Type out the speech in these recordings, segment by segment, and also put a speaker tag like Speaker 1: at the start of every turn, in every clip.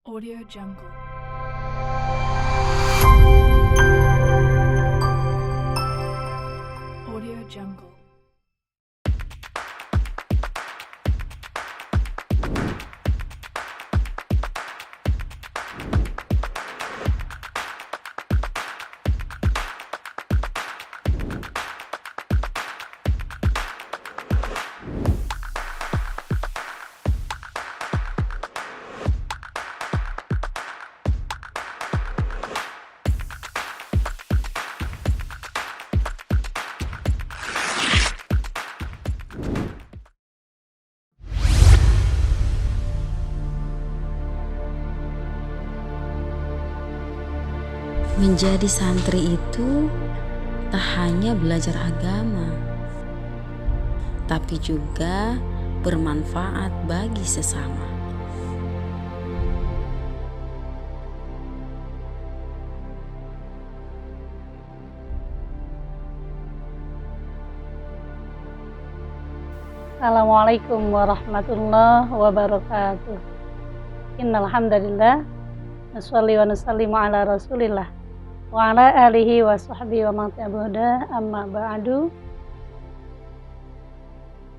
Speaker 1: Audio Jungle. Audio Jungle.
Speaker 2: Menjadi santri itu tak hanya belajar agama, tapi juga bermanfaat bagi sesama.
Speaker 3: Assalamualaikum warahmatullahi wabarakatuh. Innal hamdalillah nusholli wa nusallimu ala Rasulillah wa ala alihi wa sahbihi wa man tabi'ahu amma ba'du.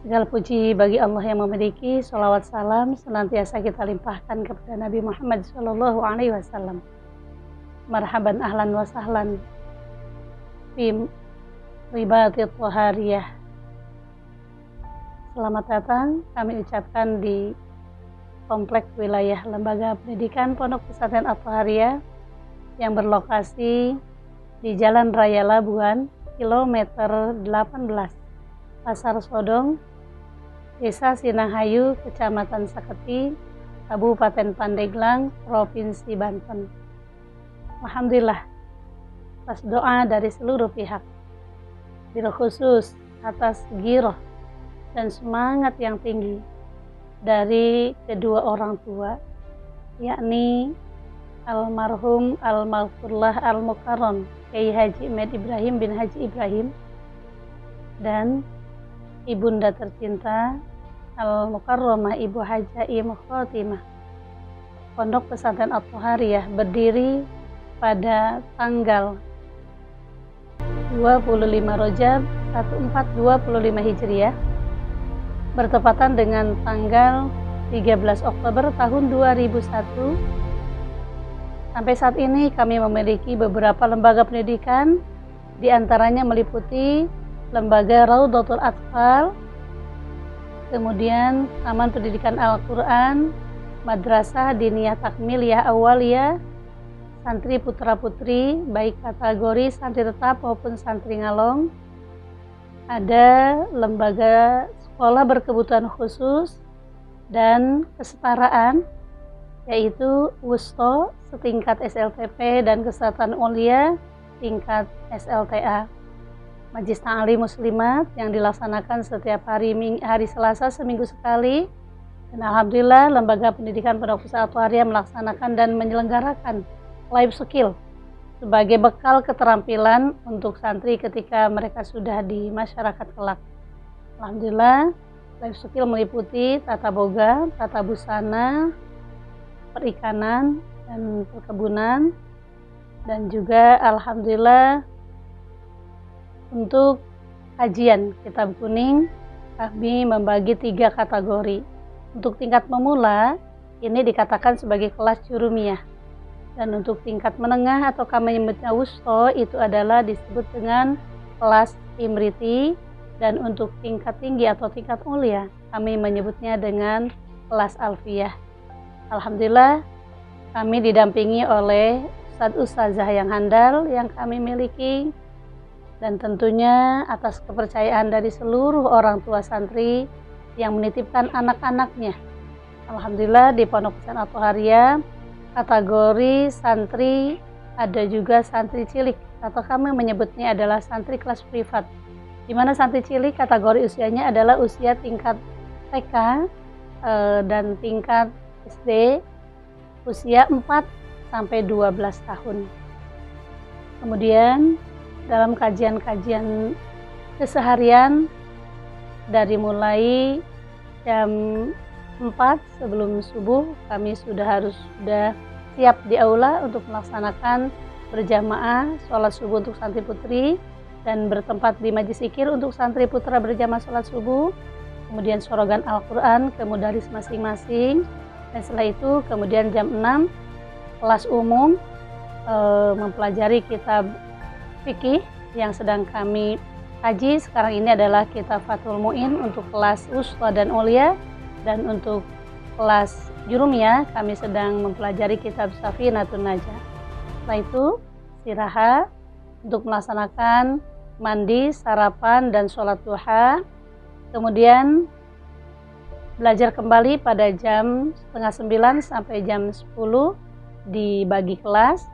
Speaker 3: Segala puji bagi Allah yang memiliki, salawat salam senantiasa kita limpahkan kepada Nabi Muhammad sallallahu alaihi wasallam. Marhaban ahlan wa sahlan fi ribatit thahariyah. Selamat datang kami ucapkan di Komplek Wilayah Lembaga Pendidikan Pondok Pesantren At-Thahariyah yang berlokasi di Jalan Raya Labuan, kilometer 18, Pasar Sodong, Desa Sinanghayu, Kecamatan Saketi, Kabupaten Pandeglang, Provinsi Banten. Alhamdulillah, atas doa dari seluruh pihak, bil khusus atas giroh dan semangat yang tinggi dari kedua orang tua, yakni almarhum al-maghfurlah al-mukarram Kiai Haji Ahmad Ibrahim bin Haji Ibrahim dan ibunda tercinta al-mukarramah Ibu Hajah Im Khotimah. Pondok Pesantren At-Thahariyah berdiri pada tanggal 25 Rajab 1425 Hijriah, bertepatan dengan tanggal 13 Oktober tahun 2001. Sampai saat ini kami memiliki beberapa lembaga pendidikan, di antaranya meliputi Lembaga Raudhatul Atfal, kemudian Taman Pendidikan Al-Quran, Madrasah Diniyah Takmiliyah Awaliyah, santri putra-putri, baik kategori santri tetap maupun santri ngalong. Ada lembaga sekolah berkebutuhan khusus dan kesetaraan, yaitu WUSTO setingkat SLTP dan Kesehatan Ulia tingkat SLTA. Majlis Ta'lim Muslimat yang dilaksanakan setiap hari Selasa seminggu sekali. Dan alhamdulillah Lembaga Pendidikan Pondok Pesantren At-Thahariyah melaksanakan dan menyelenggarakan life skill sebagai bekal keterampilan untuk santri ketika mereka sudah di masyarakat kelak. Alhamdulillah, life skill meliputi tata boga, tata busana, perikanan dan perkebunan, dan juga alhamdulillah untuk kajian kitab kuning kami membagi 3 kategori. Untuk tingkat memula ini dikatakan sebagai kelas jurumiyah, dan untuk tingkat menengah atau kami menyebutnya wusto itu adalah disebut dengan kelas imriti, dan untuk tingkat tinggi atau tingkat mulia kami menyebutnya dengan kelas alfiyah. Alhamdulillah kami didampingi oleh ustadz-ustazah yang handal yang kami miliki, dan tentunya atas kepercayaan dari seluruh orang tua santri yang menitipkan anak-anaknya. Alhamdulillah di Pondok Pesantren At-Thahariyah kategori santri ada juga santri cilik, atau kami menyebutnya adalah santri kelas privat, di mana santri cilik kategori usianya adalah usia tingkat TK dan tingkat SD, usia 4 sampai 12 tahun. Kemudian dalam kajian-kajian keseharian dari mulai jam 4 sebelum subuh kami sudah siap di aula untuk melaksanakan berjamaah sholat subuh untuk santri putri dan bertempat di majlis zikir untuk santri putra berjamaah sholat subuh, kemudian sorogan Al-Quran ke mudaris masing-masing, dan setelah itu kemudian jam 6 kelas umum mempelajari kitab fikih yang sedang kami kaji sekarang ini adalah kitab Fathul Mu'in untuk kelas Wusta dan Ulia, dan untuk kelas Jurumiyah kami sedang mempelajari kitab Safinatun Najah. Setelah itu istirahat untuk melaksanakan mandi, sarapan, dan sholat duha. Kemudian belajar kembali pada jam 8:30 sampai jam 10 dibagi kelas.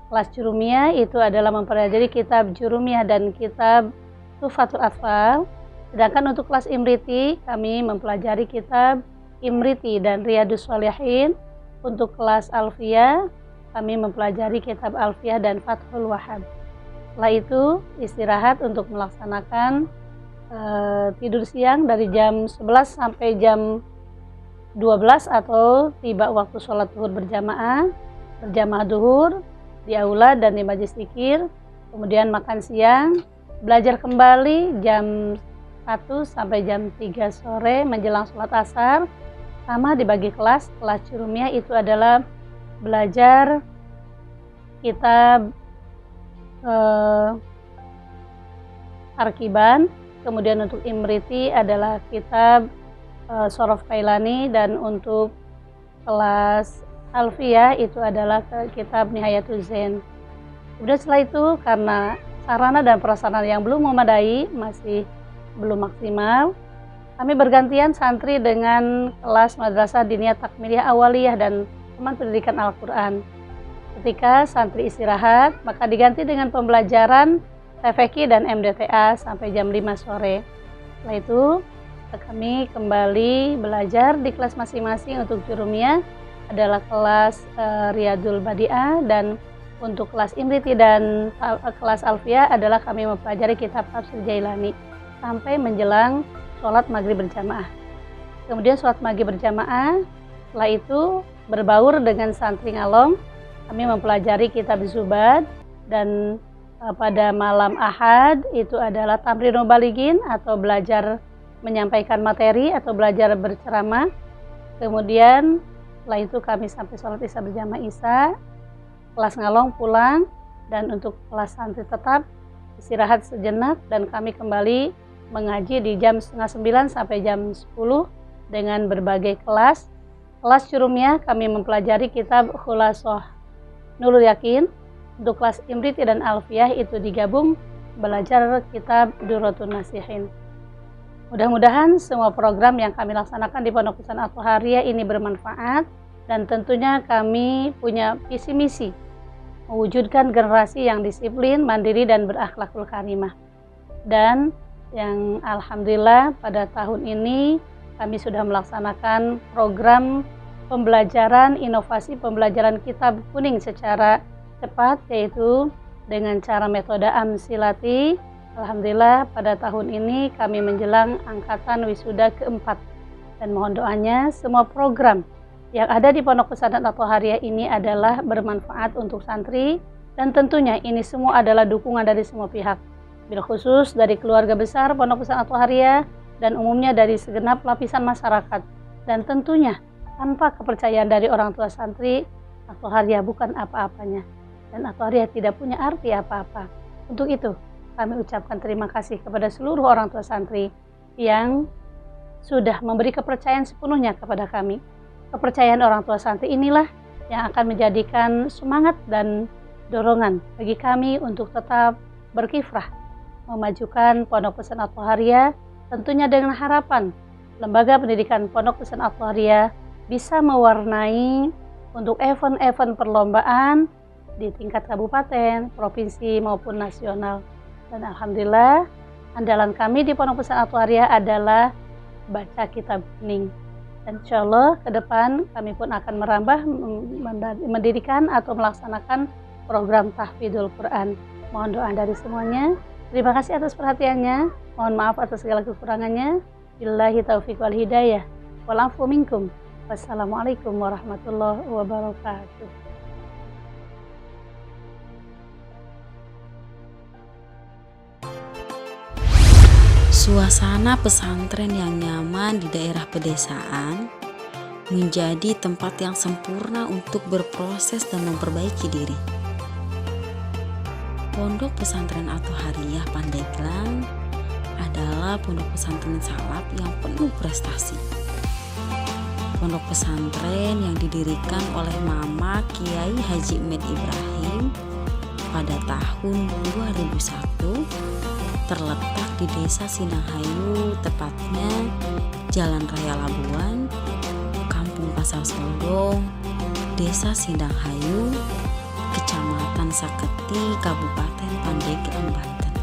Speaker 3: Kelas Jurumiyah itu adalah mempelajari kitab Jurumiyah dan kitab Tuhfatul Atfal. Sedangkan untuk kelas Imriti kami mempelajari kitab Imriti dan Riyadus Shalihin. Untuk kelas Alfiyah kami mempelajari kitab Alfiyah dan Fathul Wahhab. Setelah itu istirahat untuk melaksanakan tidur siang dari jam 11 sampai jam 12 atau tiba waktu sholat zuhur berjamaah duhur di aula dan di majlis zikir. Kemudian makan siang, belajar kembali jam 1 sampai jam 3 sore menjelang sholat asar. Sama dibagi kelas Jurumiyah itu adalah belajar kitab Arkiban. Kemudian untuk Imriti adalah kitab Sorof Kailani, dan untuk kelas Alfiyah itu adalah kitab Nihayatul Zain. Kemudian setelah itu karena sarana dan prasarana yang belum memadai, masih belum maksimal, kami bergantian santri dengan kelas Madrasah Diniyah Takmiliyah Awaliyah dan teman pendidikan Al-Quran. Ketika santri istirahat, maka diganti dengan pembelajaran TFQ dan MDTA sampai jam 5 sore. Setelah itu, kami kembali belajar di kelas masing-masing. Untuk Jurumiyah adalah kelas Riyadul Badi'ah, dan untuk kelas Imriti dan kelas Alfiyah adalah kami mempelajari kitab Tafsir Jailani sampai menjelang sholat maghrib berjamaah. Kemudian sholat maghrib berjamaah, setelah itu berbaur dengan santri ngalong, kami mempelajari kitab Zubad, dan pada malam Ahad itu adalah Tamrinul Balighin atau belajar menyampaikan materi atau belajar berceramah. Kemudian setelah itu kami sampai sholat isya berjamaah isya, kelas ngalong pulang, dan untuk kelas santri tetap istirahat sejenak, dan kami kembali mengaji di jam 8:30 sampai jam 10 dengan berbagai kelas. Kelas Jurumiyah kami mempelajari kitab Khulasoh Nurul Yakin. Untuk kelas Imriti dan Alfiyah itu digabung belajar kitab Durratun Nasihin. Mudah-mudahan semua program yang kami laksanakan di Pondok Pesantren At-Thahariyah ini bermanfaat, dan tentunya kami punya visi misi mewujudkan generasi yang disiplin, mandiri, dan berakhlakul karimah. Dan yang alhamdulillah pada tahun ini kami sudah melaksanakan program pembelajaran inovasi pembelajaran kitab kuning secara cepat, yaitu dengan cara metode Amsilati. Alhamdulillah pada tahun ini kami menjelang angkatan wisuda keempat, dan mohon doanya semua program yang ada di Pondok Pesantren At-Thahariyah ini adalah bermanfaat untuk santri, dan tentunya ini semua adalah dukungan dari semua pihak, bil khusus dari keluarga besar Pondok Pesantren At-Thahariyah dan umumnya dari segenap lapisan masyarakat. Dan tentunya tanpa kepercayaan dari orang tua santri, At-Thahariyah bukan apa-apanya, dan At-Thahariyah tidak punya arti apa-apa. Untuk itu kami ucapkan terima kasih kepada seluruh orang tua santri yang sudah memberi kepercayaan sepenuhnya kepada kami. Kepercayaan orang tua santri inilah yang akan menjadikan semangat dan dorongan bagi kami untuk tetap berkiprah memajukan Pondok Pesantren At-Thahariyah, tentunya dengan harapan lembaga pendidikan Pondok Pesantren At-Thahariyah bisa mewarnai untuk event-event perlombaan di tingkat kabupaten, provinsi maupun nasional. Dan alhamdulillah andalan kami di Pondok Pesantren At-Thahariyah adalah baca kitab kuning. Dan insya Allah ke depan kami pun akan merambah mendirikan atau melaksanakan program tahfidzul Quran. Mohon doa dari semuanya. Terima kasih atas perhatiannya. Mohon maaf atas segala kekurangannya. Billahi taufiq wal hidayah. wal afu minkum. Wassalamualaikum warahmatullahi wabarakatuh.
Speaker 2: Suasana pesantren yang nyaman di daerah pedesaan menjadi tempat yang sempurna untuk berproses dan memperbaiki diri. Pondok Pesantren At-Thahariyah Pandeglang adalah pondok pesantren salaf yang penuh prestasi. Pondok pesantren yang didirikan oleh Mama Kiai Haji Med Ibrahim pada tahun 2001 terletak di Desa Sindanghayu, tepatnya Jalan Raya Labuan, Kampung Pasar Sodong, Desa Sindanghayu, Kecamatan Saketi, Kabupaten Pandeglang, Banten.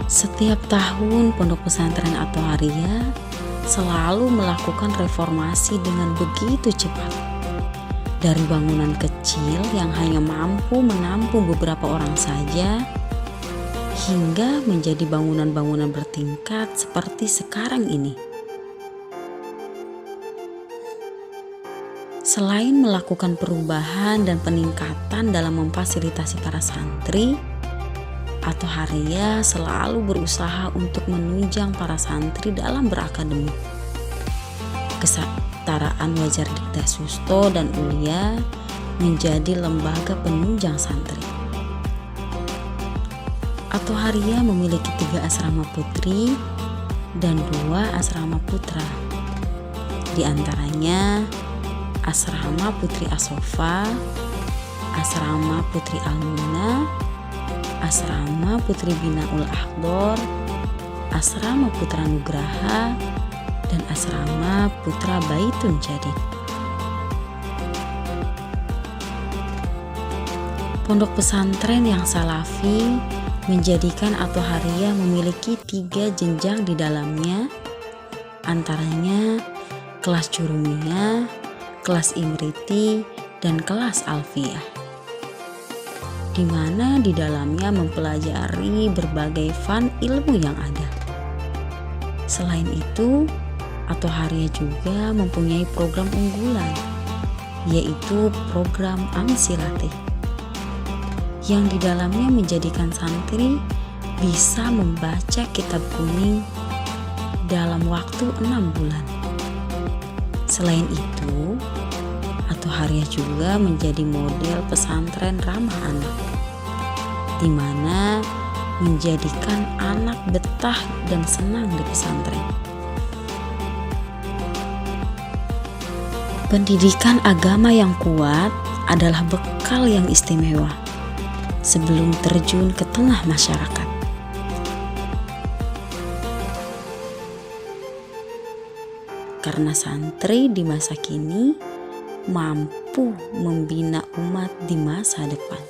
Speaker 2: Setiap tahun Pondok Pesantren At-Thahariyah selalu melakukan reformasi dengan begitu cepat. Dari bangunan kecil yang hanya mampu menampung beberapa orang saja, hingga menjadi bangunan-bangunan bertingkat seperti sekarang ini. Selain melakukan perubahan dan peningkatan dalam memfasilitasi para santri, At-Thahariyah selalu berusaha untuk menunjang para santri dalam berakademik. Kesetaraan Wajar Dikta Susto dan Ulia menjadi lembaga penunjang santri. At-Thahariyah memiliki 3 asrama putri dan 2 asrama putra. Di antaranya Asrama Putri Asofa, Asrama Putri Almuna, Asrama Putri Binaul Akhdor, Asrama Putra Nugraha, dan Asrama Putra Baitun Jadid. Pondok pesantren yang salafi menjadikan At-Thahariyah memiliki 3 jenjang di dalamnya, antaranya kelas Jurumiyah, kelas Imriti, dan kelas Alfiyah, di mana di dalamnya mempelajari berbagai fan ilmu yang ada. Selain itu, At-Thahariyah juga mempunyai program unggulan, yaitu program Amsilatih, yang di dalamnya menjadikan santri bisa membaca kitab kuning dalam waktu 6 bulan. Selain itu, At-Thahariyah juga menjadi model pesantren ramah anak, di mana menjadikan anak betah dan senang di pesantren. Pendidikan agama yang kuat adalah bekal yang istimewa sebelum terjun ke tengah masyarakat. Karena santri di masa kini mampu membina umat di masa depan.